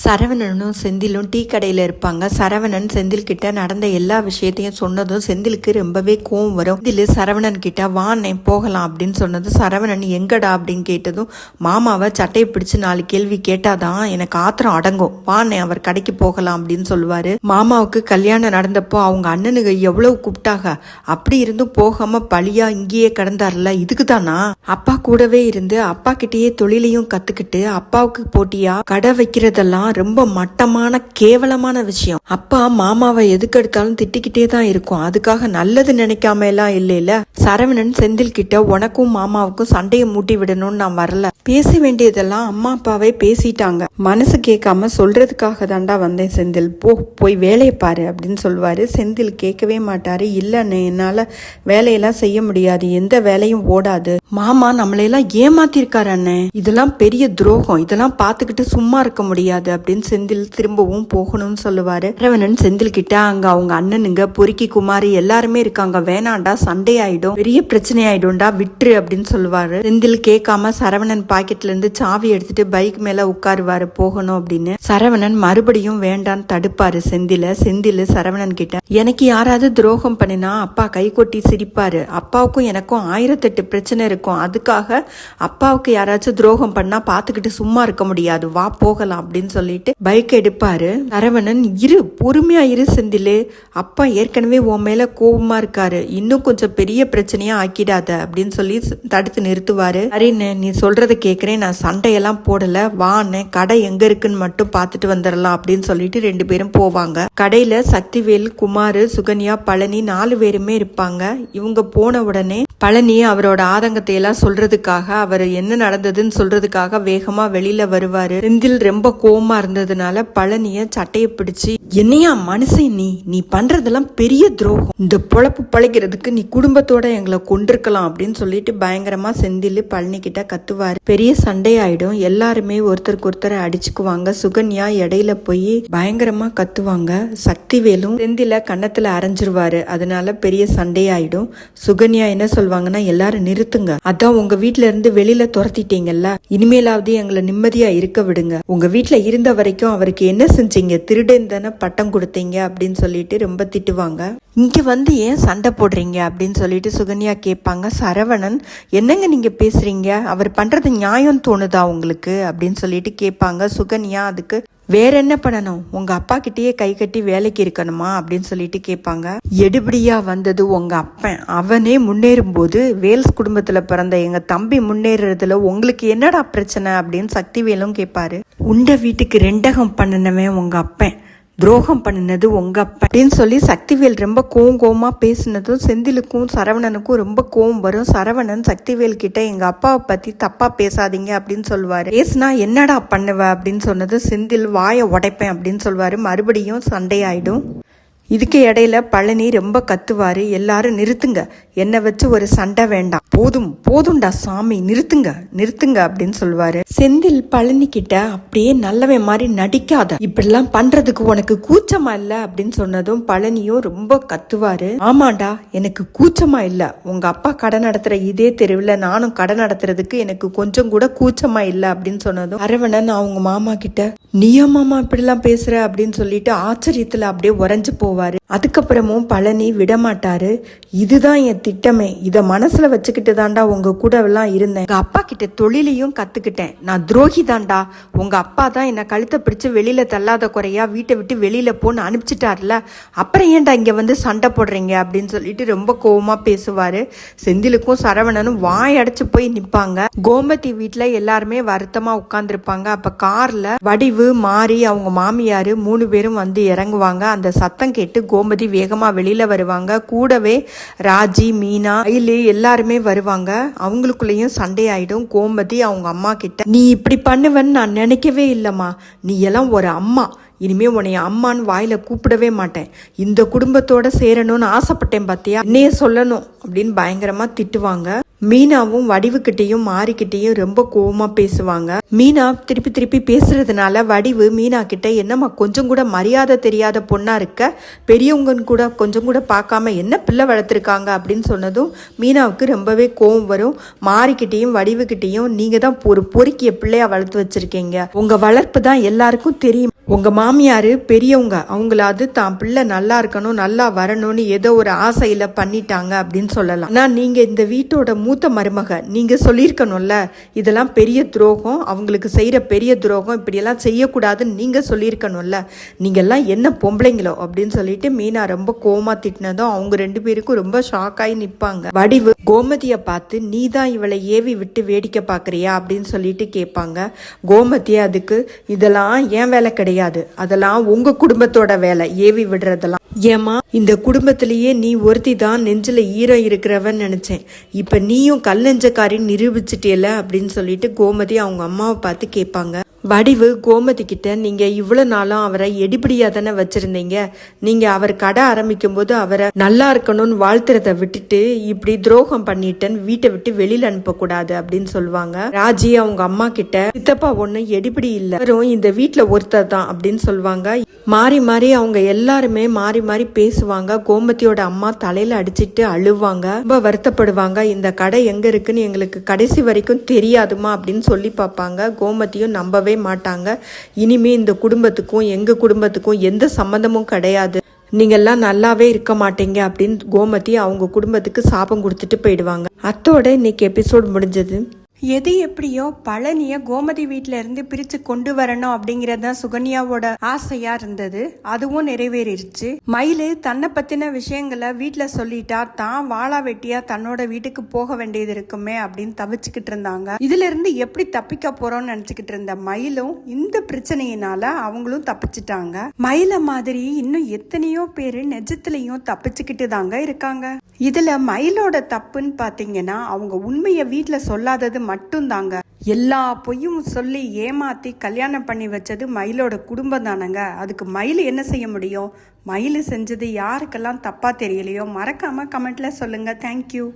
சரவணனும் செந்திலும் tea கடையில் இருப்பாங்க. சரவணன் செந்தில் கிட்ட நடந்த எல்லா விஷயத்தையும் சொன்னதும் செந்திலுக்கு ரொம்பவே கோவம் வரும். செந்தில் சரவணன் கிட்ட வாண்ணே போகலாம் அப்படின்னு சொன்னதும் சரவணன் எங்கடா அப்படின்னு கேட்டதும் மாமாவை சட்டையை பிடிச்சு 4 கேள்வி கேட்டாதான் எனக்கு ஆத்திரம் அடங்கும், வாண்ணே அவர் கடைக்கு போகலாம் அப்படின்னு சொல்லுவாரு. மாமாவுக்கு கல்யாணம் நடந்தப்போ அவங்க அண்ணனுக்கு எவ்வளவு கூப்பிட்டாங்க, அப்படி இருந்தும் போகாம பழியா இங்கேயே கிடந்தாருல, இதுக்கு தானா அப்பா கூடவே இருந்து அப்பா கிட்டேயே தொழிலையும் கத்துக்கிட்டு அப்பாவுக்கு போட்டியா கடை வைக்கிறதெல்லாம் ரொம்ப மட்டமான கேவலமான விஷயம். அப்பா மாமாவை எதுக்கு எடுத்தாலும் திட்டிக்கிட்டே தான் இருக்கும், அதுக்காக நல்லது நினைக்காம எல்லாம் இல்லையில. சரவணன் செந்தில் கிட்ட உனக்கும் மாமாவுக்கும் சண்டையை மூட்டி விடணும்னு நான் வரல, பேச வேண்டியதெல்லாம் அம்மா அப்பாவே பேசிட்டாங்க, மனசு கேட்காம சொல்றதுக்காக தாண்டா வந்தேன் செந்தில், போய் வேலையை பாரு அப்படின்னு சொல்லுவாரு. செந்தில் கேட்கவே மாட்டாரு. இல்லன்னு என்னால வேலையெல்லாம் செய்ய முடியாது, எந்த வேலையும் ஓடாது, மாமா நம்மளையெல்லாம் ஏமாத்திருக்காரு அண்ணே, இதெல்லாம் பெரிய துரோகம், இதெல்லாம் பார்த்துக்கிட்டு சும்மா இருக்க முடியாது அப்படின்னு செந்தில் திரும்பவும் போகணும்னு சொல்லுவாரு. சரவணன் செந்தில் கிட்ட அங்க அவங்க அண்ணனுங்க பொறுக்கி குமாரி எல்லாருமே இருக்காங்க, வேணாண்டா சண்டை ஆயிடும், பெரிய பிரச்சனை ஆயிடும்டா, விட்டுரு அப்படின்னு சொல்லுவாரு. செந்தில் கேட்காம சரவணன் பாக்கெட்ல இருந்து சாவி எடுத்துட்டு பைக் மேல உட்காருவாரு போகணும் அப்படின்னு. சரவணன் மறுபடியும் வேண்டான்னு தடுப்பாரு செந்தில் சரவணன் கிட்ட எனக்கு யாராவது துரோகம் பண்ணினா அப்பா கை கொட்டி சிரிப்பாரு, அப்பாவுக்கும் எனக்கும் 1008 பிரச்சனை இருக்கும், அதுக்காக அப்பாவுக்கு யாராச்சும் துரோகம் பண்ணா பாத்துக்கிட்டு சும்மா இருக்க முடியாது, வா போகலாம் அப்படின்னு சொல்லிட்டு பைக் எடுப்பாரு. சரவணன் பொறுமையா இரு செந்தில், அப்பா ஏற்கனவே உன் மேல கோபமா இருக்காரு, இன்னும் கொஞ்சம் பெரிய பிரச்சனையா ஆக்கிடாத அப்படின்னு சொல்லி தடுத்து நிறுத்துவாரு. சரிண்ணே நீ சொல்றத கேக்குறேன், நான் சண்டையெல்லாம் போடல, வாண்ணே கடை எங்க இருக்குன்னு மட்டும் பார்த்துட்டு வந்துடலாம் அப்படின்னு சொல்லிட்டு 2 பேரும் போவாங்க. கடையில சக்திவேல், குமார், சுகன்யா, பழனி 4 பேருமே இருப்பாங்க. இவங்க போன உடனே பழனி அவரோட ஆதங்கத்தை எல்லாம் சொல்றதுக்காக, அவர் என்ன நடந்ததுன்னு சொல்றதுக்காக வேகமா வெளியில வருவாரு. செந்தில் ரொம்ப கோவமா இருந்ததுனால பழனிய சட்டையை பிடிச்சு, என்னையா மனுஷன் நீ பண்றதெல்லாம் பெரிய துரோகம், இந்த பொழப்பு பழைக்கிறதுக்கு நீ குடும்பத்தோட எங்களை கொண்டிருக்கலாம் அப்படின்னு சொல்லிட்டு பயங்கரமா செந்தில் பழனி கிட்ட கத்துவாரு. பெரிய சண்டை ஆயிடும், எல்லாருமே ஒருத்தருக்கு ஒருத்தர் அடிச்சுக்குவாங்க. சுகன்யா இடையில போய் பயங்கரமா கத்துவாங்க. சக்திவேலும் செந்தில கன்னத்துல அரைஞ்சிருவாரு, அதனால பெரிய சண்டை ஆயிடும். சுகன்யா என்ன சொல்வாங்கன்னா, எல்லாரும் நிறுத்துங்க, அதான் உங்க வீட்டுல இருந்து வெளியில துரத்திட்டீங்கல்ல, இனிமேலாவது எங்களை நிம்மதியா இருக்க விடுங்க, உங்க வீட்டுல இருந்த வரைக்கும் அவருக்கு என்ன செஞ்சீங்க, திருடன் தானே பட்டம் கொடுத்தீங்க அப்படின்னு சொல்லிட்டு ரொம்ப திட்டுவாங்க. இங்க வந்து ஏன் சண்டை போடுறீங்க அப்படின்னு சொல்லிட்டு சுகன்யா கேட்பாங்க. சரவணன் என்னங்க நீங்க பேசுறீங்க, அவர் பண்றது நியாயம் தோணுதா உங்களுக்கு அப்படின்னு சொல்லிட்டு கேட்பாங்க. சுகன்யா அதுக்கு வேற என்ன பண்ணணும், உங்க அப்பா கிட்டேயே கை கட்டி வேலைக்கு இருக்கணுமா அப்படின்னு சொல்லிட்டு கேட்பாங்க. எடுபடியா வந்தது உங்க அப்பன், அவனே முன்னேறும் போது வேல்ஸ் குடும்பத்துல பிறந்த எங்க தம்பி முன்னேறதுல உங்களுக்கு என்னடா பிரச்சனை அப்படின்னு சக்திவேலும் கேட்பாரு. உண்ட வீட்டுக்கு ரெண்டகம் பண்ணினவன் உங்க அப்பன், துரோகம் பண்ணினது உங்க அப்பா அப்படின்னு சொல்லி சக்திவேல் ரொம்ப கோவமா பேசினதும் செந்திலுக்கும் சரவணனுக்கும் ரொம்ப கோவம் வரும். சரவணன் சக்திவேல் கிட்ட எங்க அப்பாவை பத்தி தப்பா பேசாதீங்க அப்படின்னு சொல்லுவாரு. பேசுனா என்னடா பண்ணுவ அப்படின்னு சொன்னது செந்தில் வாயை உடைப்பேன் அப்படின்னு சொல்லுவாரு. மறுபடியும் சண்டையாயிடும். இதுக்கு இடையில பழனி ரொம்ப கத்துவாரு. எல்லாரும் நிறுத்துங்க, என்னை வச்சு ஒரு சண்டை வேண்டாம், போதும்டா சாமி, நிறுத்துங்க அப்படின்னு சொல்லுவாரு. செந்தில் பழனி கிட்ட அப்படியே நல்லவன் மாதிரி நடிக்காத, இப்படிலாம் பண்றதுக்கு உனக்கு கூச்சமா இல்ல அப்படின்னு சொன்னதும் பழனியும் ரொம்ப கத்துவாரு. ஆமாண்டா எனக்கு கூச்சமா இல்ல, உங்க அப்பா கடை நடத்துற இதே தெருவில் நானும் கடை நடத்துறதுக்கு எனக்கு கொஞ்சம் கூட கூச்சமா இல்ல அப்படின்னு சொன்னதும் அரவணன் அவங்க மாமா கிட்ட, நீயா மாமா இப்படிலாம் பேசுற அப்படின்னு சொல்லிட்டு ஆச்சரியத்துல அப்படியே உறைஞ்சு போவாரு. அதுக்கப்புறமும் பழனி விடமாட்டாரு. இதுதான் என் திட்டமே, இத மனசுல வச்சுக்கிட்டு தாண்டா உங்க கூட எல்லாம் இருந்தேன், எங்க அப்பா கிட்ட தொழிலையும் கத்துக்கிட்டேன், நான் துரோகி தாண்டா, உங்க அப்பா தான் என்ன கழுத்தை பிடிச்சு வெளியில தள்ளாத குறையா வீட்டை விட்டு வெளியில போன்னு அனுப்பிச்சிட்டாருல, அப்புறம் ஏன்டா இங்க வந்து சண்டை போடுறீங்க அப்படின்னு சொல்லிட்டு ரொம்ப கோவமா பேசுவாரு. செந்திலுக்கும் சரவணனும் வாய் அடைச்சு போய் நிப்பாங்க. கோமதி வீட்டுல எல்லாருமே வருத்தமா உட்கார்ந்துருப்பாங்க. அப்ப கார்ல வடிவு, மாறி, அவங்க மாமியாரு 3 பேரும் வந்து இறங்குவாங்க. அந்த சத்தம் கேட்டு கோமதி வேகமா வெளியில வருவாங்க. கூடவே ராஜி, மீனா, ஐலு எல்லாருமே வருவாங்க. அவங்களுக்குள்ளேயும் சண்டை ஆயிடும். கோமதி அவங்க அம்மா கிட்ட, நீ இப்படி பண்ணுவன்னு நான் நினைக்கவே இல்லம்மா, நீ எல்லாம் ஒரு அம்மா, இனிமே உன்னைய அம்மான்னு வாயில கூப்பிடவே மாட்டேன், இந்த குடும்பத்தோட சேரணும்னு ஆசைப்பட்டேன் பாத்தியா, என்னைய சொல்லணும் அப்படின்னு பயங்கரமா திட்டுவாங்க. மீனாவும் வடிவுகிட்டையும் மாறிக்கிட்டையும் ரொம்ப கோவமா பேசுவாங்க. மீனா திருப்பி பேசுறதுனால வடிவு மீனா கிட்ட, என்னம்மா கொஞ்சம் கூட மரியாதை தெரியாத பொண்ணா இருக்க, பெரியவங்கன்னு கூட கொஞ்சம் கூட பார்க்காம என்ன பிள்ளை வளர்த்துருக்காங்க அப்படின்னு சொன்னதும் மீனாவுக்கு ரொம்பவே கோவம் வரும். மாறிக்கிட்டையும் வடிவுகிட்டையும், நீங்க தான் ஒரு பொறுக்கிய பிள்ளையா வளர்த்து வச்சிருக்கீங்க, உங்க வளர்ப்பு தான் எல்லாருக்கும் தெரியும், உங்க மாமியார் பெரியவங்க, அவங்களாவது தான் பிள்ளை நல்லா இருக்கணும் நல்லா வரணும்னு ஏதோ ஒரு ஆசையில பண்ணிட்டாங்க அப்படின்னு சொல்லலாம். ஆனால் நீங்க இந்த வீட்டோட மூத்த மருமக, நீங்க சொல்லியிருக்கணும்ல இதெல்லாம் பெரிய துரோகம், அவங்களுக்கு செய்யற பெரிய துரோகம், இப்படியெல்லாம் செய்யக்கூடாதுன்னு நீங்க சொல்லியிருக்கணும்ல. நீங்கெல்லாம் என்ன பொம்பளைங்களோ அப்படின்னு சொல்லிட்டு மீனா ரொம்ப கோமா திட்டினதும் அவங்க 2 பேருக்கும் ரொம்ப ஷாக்காகி நிற்பாங்க. வடிவு கோமதியை பார்த்து நீ தான் இவளை ஏவி விட்டு வேடிக்கை பார்க்குறியா அப்படின்னு சொல்லிட்டு கேட்பாங்க. கோமதி அதுக்கு இதெல்லாம் ஏன் வேலை கிடையாது, அதெல்லாம் உங்க குடும்பத்தோட வேலை, ஏவி விடுறதெல்லாம். ஏமா இந்த குடும்பத்திலேயே நீ ஒருத்தி தான் நெஞ்சில ஈரம் இருக்கிறவன் நினைச்சேன், இப்ப நீயும் கல் நெஞ்சக்காரி நிரூபிச்சிட்டேல அப்படின்னு சொல்லிட்டு கோமதி அவங்க அம்மாவை பார்த்து கேட்பாங்க. வடிவு கோமதி கிட்ட நீங்க இவ்வளவு நாளும் அவரை எடிபடியா தானே வச்சிருந்தீங்க, நீங்க அவர் கடை ஆரம்பிக்கும் போது அவரை நல்லா இருக்கணும்னு வாழ்த்துறத விட்டுட்டு இப்படி துரோகம் பண்ணிட்டேன்னு வீட்டை விட்டு வெளியில அனுப்ப கூடாது அப்படின்னு சொல்லுவாங்க. ராஜி அவங்க அம்மா கிட்ட சித்தப்பா ஒண்ணு எடிபடி இல்ல, அவரும் இந்த வீட்டுல ஒருத்தர் தான் அப்படின்னு சொல்லுவாங்க. மாறி மாறி அவங்க எல்லாருமே மாறி மாறி பேசுவாங்க. கோமதியோட அம்மா தலையில அடிச்சிட்டு அழுவாங்க, ரொம்ப வருத்தப்படுவாங்க. இந்த கடை எங்க இருக்குன்னு எங்களுக்கு கடைசி வரைக்கும் தெரியாதுமா அப்படின்னு சொல்லி பார்ப்பாங்க. கோமதியும் நம்பவே மாட்டாங்க. இனிமே இந்த குடும்பத்துக்கும் எங்க குடும்பத்துக்கும் எந்த சம்பந்தமும் கிடையாது, நீங்கெல்லாம் நல்லாவே இருக்க மாட்டீங்க அப்படின்னு கோமதி அவங்க குடும்பத்துக்கு சாபம் கொடுத்துட்டு போயிடுவாங்க. அத்தோட இன்னைக்கு எபிசோட் முடிஞ்சது. எது எப்படியோ பழனிய கோமதி வீட்டில இருந்து பிரிச்சு கொண்டு வரணும் அப்படிங்கறது தான் சுகன்யாவோட ஆசையா இருந்தது. அதுவும் நிறைவேறிடுச்சு. மயிலு தன்னை பத்தின விஷயங்களை வீட்டுல சொல்லிட்டா தான் வாழா வெட்டியா தன்னோட வீட்டுக்கு போக வேண்டியது இருக்குமே அப்படின்னு தவிச்சுக்கிட்டு இருந்தாங்க. இதுல இருந்து எப்படி தப்பிக்க போறோம்னு நினைச்சுக்கிட்டு இருந்த மயிலும் இந்த பிரச்சனையினால அவங்களும் தப்பிச்சுட்டாங்க. மயில மாதிரி இன்னும் எத்தனையோ பேரு நிஜத்திலையும் தப்பிச்சுக்கிட்டு தாங்க இருக்காங்க. இதுல மயிலோட தப்புன்னு பாத்தீங்கன்னா அவங்க உண்மைய வீட்டுல சொல்லாதது மட்டும்தாங்க. எல்லா பொய்யும் சொல்லி ஏமாத்தி கல்யாணம் பண்ணி வச்சது மயிலோட குடும்பம் தானங்க. அதுக்கு மயில் என்ன செய்ய முடியும்? மயில் செஞ்சது யாருக்கெல்லாம் தப்பா தெரியலையோ மறக்காம கமெண்ட்ல சொல்லுங்க. தேங்க்யூ.